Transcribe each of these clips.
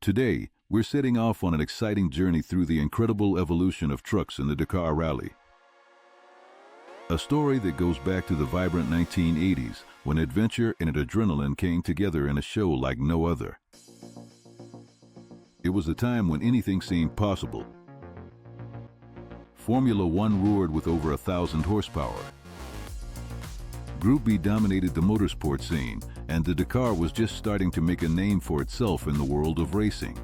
Today, we're setting off on an exciting journey through the incredible evolution of trucks in the Dakar Rally. A story that goes back to the vibrant 1980s, when adventure and adrenaline came together in a show like no other. It was a time when anything seemed possible. Formula One roared with over 1,000 horsepower. Group B dominated the motorsport scene, and the Dakar was just starting to make a name for itself in the world of racing.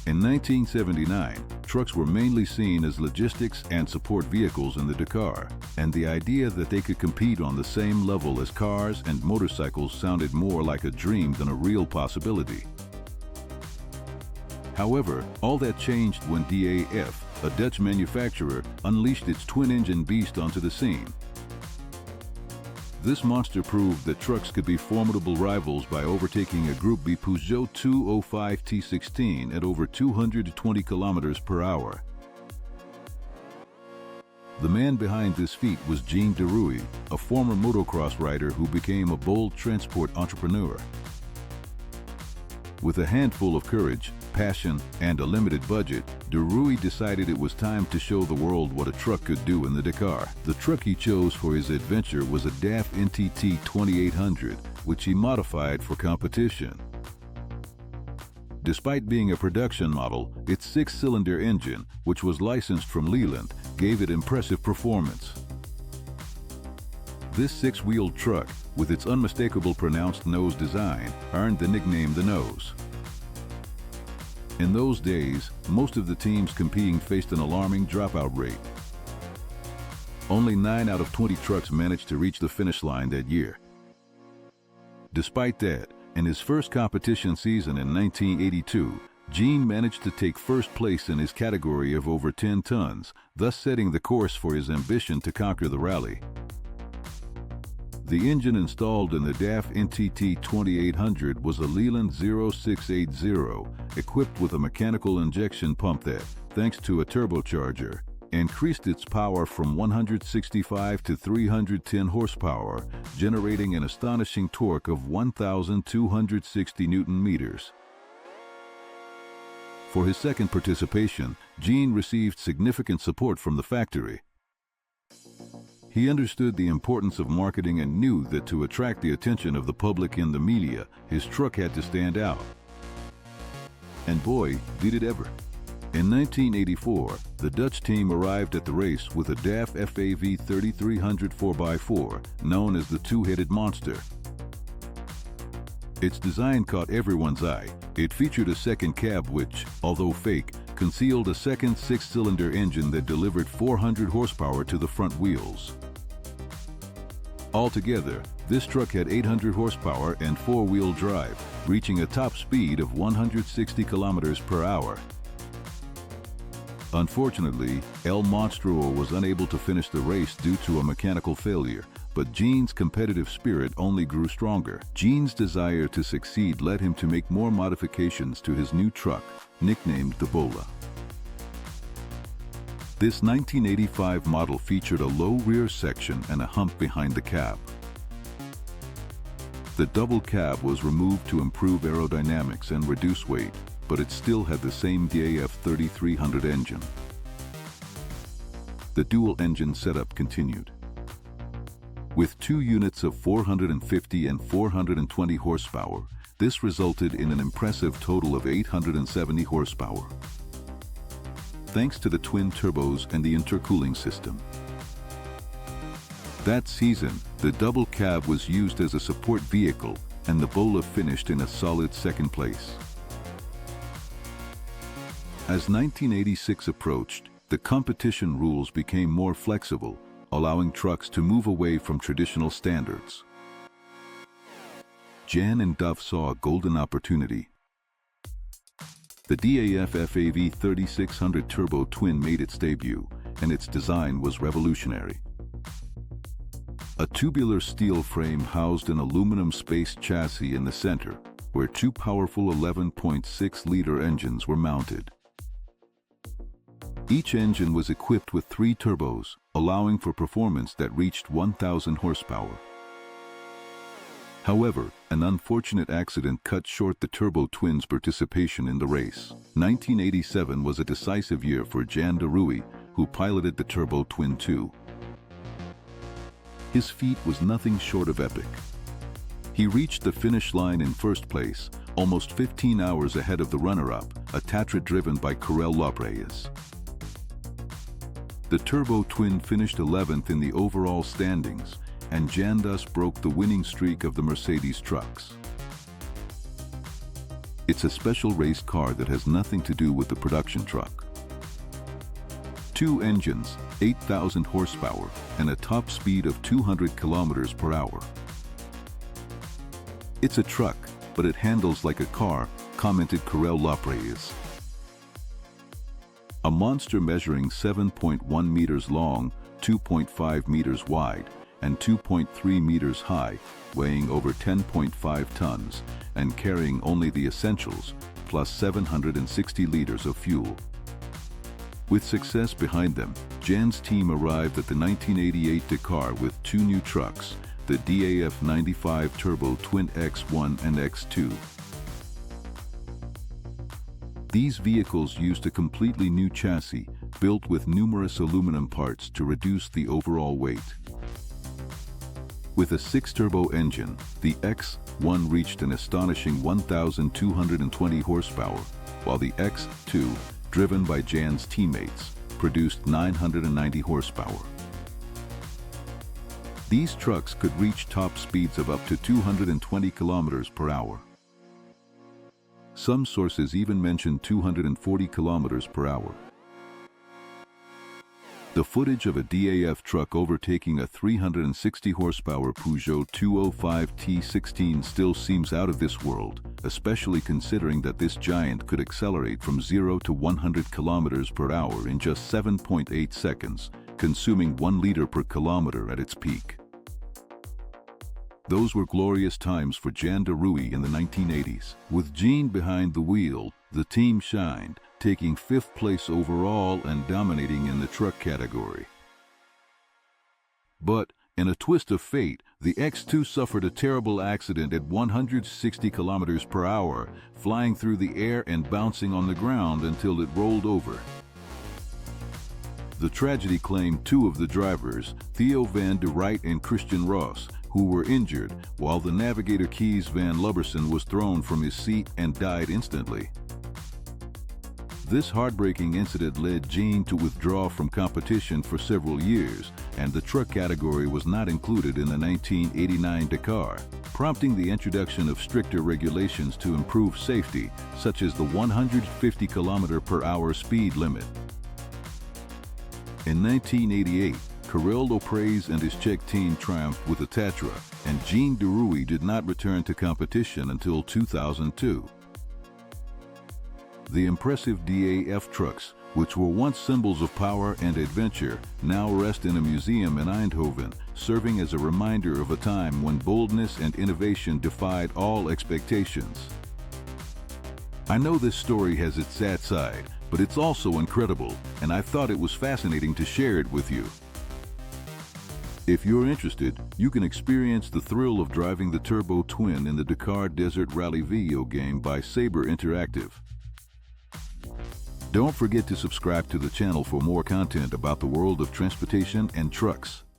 In 1979, trucks were mainly seen as logistics and support vehicles in the Dakar, and the idea that they could compete on the same level as cars and motorcycles sounded more like a dream than a real possibility. However, all that changed when DAF, a Dutch manufacturer, unleashed its twin-engine beast onto the scene. This monster proved that trucks could be formidable rivals by overtaking a Group B Peugeot 205 T16 at over 220 kilometers per hour. The man behind this feat was Jean Derouille, a former motocross rider who became a bold transport entrepreneur. With a handful of courage, passion, and a limited budget, Derouille decided it was time to show the world what a truck could do in the Dakar. The truck he chose for his adventure was a DAF NTT 2800, which he modified for competition. Despite being a production model, its six-cylinder engine, which was licensed from Leland, gave it impressive performance. This six-wheeled truck, with its unmistakable pronounced nose design, earned the nickname the Nose. In those days, most of the teams competing faced an alarming dropout rate. Only 9 out of 20 trucks managed to reach the finish line that year. Despite that, in his first competition season in 1982, Jean managed to take first place in his category of over 10 tons, thus setting the course for his ambition to conquer the rally. The engine installed in the DAF NTT 2800 was a Leland 0680, equipped with a mechanical injection pump that, thanks to a turbocharger, increased its power from 165 to 310 horsepower, generating an astonishing torque of 1,260 Newton meters. For his second participation, Jean received significant support from the factory. He understood the importance of marketing and knew that to attract the attention of the public and the media, his truck had to stand out. And boy, did it ever. In 1984, the Dutch team arrived at the race with a DAF FAV 3300 4x4, known as the two-headed monster. Its design caught everyone's eye. It featured a second cab which, although fake, concealed a second six-cylinder engine that delivered 400 horsepower to the front wheels. Altogether, this truck had 800 horsepower and four-wheel drive, reaching a top speed of 160 kilometers per hour. Unfortunately, El Monstruo was unable to finish the race due to a mechanical failure, but Jean's competitive spirit only grew stronger. Jean's desire to succeed led him to make more modifications to his new truck, nicknamed the Bola. This 1985 model featured a low rear section and a hump behind the cab. The double cab was removed to improve aerodynamics and reduce weight, but it still had the same DAF 3300 engine. The dual-engine setup continued. With two units of 450 and 420 horsepower, this resulted in an impressive total of 870 horsepower. Thanks to the twin turbos and the intercooling system. That season, the double cab was used as a support vehicle, and the Bola finished in a solid second place. As 1986 approached, the competition rules became more flexible, allowing trucks to move away from traditional standards. Jan and Duff saw a golden opportunity. The DAF FAV 3600 Turbo Twin made its debut, and its design was revolutionary. A tubular steel frame housed an aluminum space chassis in the center, where two powerful 11.6-liter engines were mounted. Each engine was equipped with 3 turbos, allowing for performance that reached 1,000 horsepower. However, an unfortunate accident cut short the Turbo Twins' participation in the race. 1987 was a decisive year for Jan de Rooij, who piloted the Turbo Twin 2. His feat was nothing short of epic. He reached the finish line in first place, almost 15 hours ahead of the runner-up, a Tatra driven by Karel Lopez. The Turbo Twin finished 11th in the overall standings, and Jan thus broke the winning streak of the Mercedes trucks. It's a special race car that has nothing to do with the production truck. 2 engines, 8,000 horsepower, and a top speed of 200 kilometers per hour. It's a truck, but it handles like a car, commented Karel Lopez. A monster measuring 7.1 meters long, 2.5 meters wide, and 2.3 meters high, weighing over 10.5 tons, and carrying only the essentials, plus 760 liters of fuel. With success behind them, Jan's team arrived at the 1988 Dakar with 2 new trucks, the DAF 95 Turbo Twin X1 and X2. These vehicles used a completely new chassis, built with numerous aluminum parts to reduce the overall weight. With a 6-turbo engine, the X1 reached an astonishing 1,220 horsepower, while the X2, driven by Jan's teammates, produced 990 horsepower. These trucks could reach top speeds of up to 220 kilometers per hour. Some sources even mention 240 kilometers per hour. The footage of a DAF truck overtaking a 360 horsepower Peugeot 205 T16 still seems out of this world, especially considering that this giant could accelerate from 0 to 100 kilometers per hour in just 7.8 seconds, consuming 1 liter per kilometer at its peak. Those were glorious times for Jan de Rooij in the 1980s. With Jean behind the wheel, the team shined, taking 5th place overall and dominating in the truck category. But, in a twist of fate, the X2 suffered a terrible accident at 160 kilometers per hour, flying through the air and bouncing on the ground until it rolled over. The tragedy claimed 2 of the drivers, Theo van der Rijt and Christian Ross, who were injured, while the navigator Kees van Lubberson was thrown from his seat and died instantly. This heartbreaking incident led Jean to withdraw from competition for several years, and the truck category was not included in the 1989 Dakar, prompting the introduction of stricter regulations to improve safety, such as the 150 km/h speed limit. In 1988, Karel Lopez and his Czech team triumphed with the Tatra, and Jan de Rooij did not return to competition until 2002. The impressive DAF trucks, which were once symbols of power and adventure, now rest in a museum in Eindhoven, serving as a reminder of a time when boldness and innovation defied all expectations. I know this story has its sad side, but it's also incredible, and I thought it was fascinating to share it with you. If you're interested, you can experience the thrill of driving the Turbo Twin in the Dakar Desert Rally video game by Sabre Interactive. Don't forget to subscribe to the channel for more content about the world of transportation and trucks.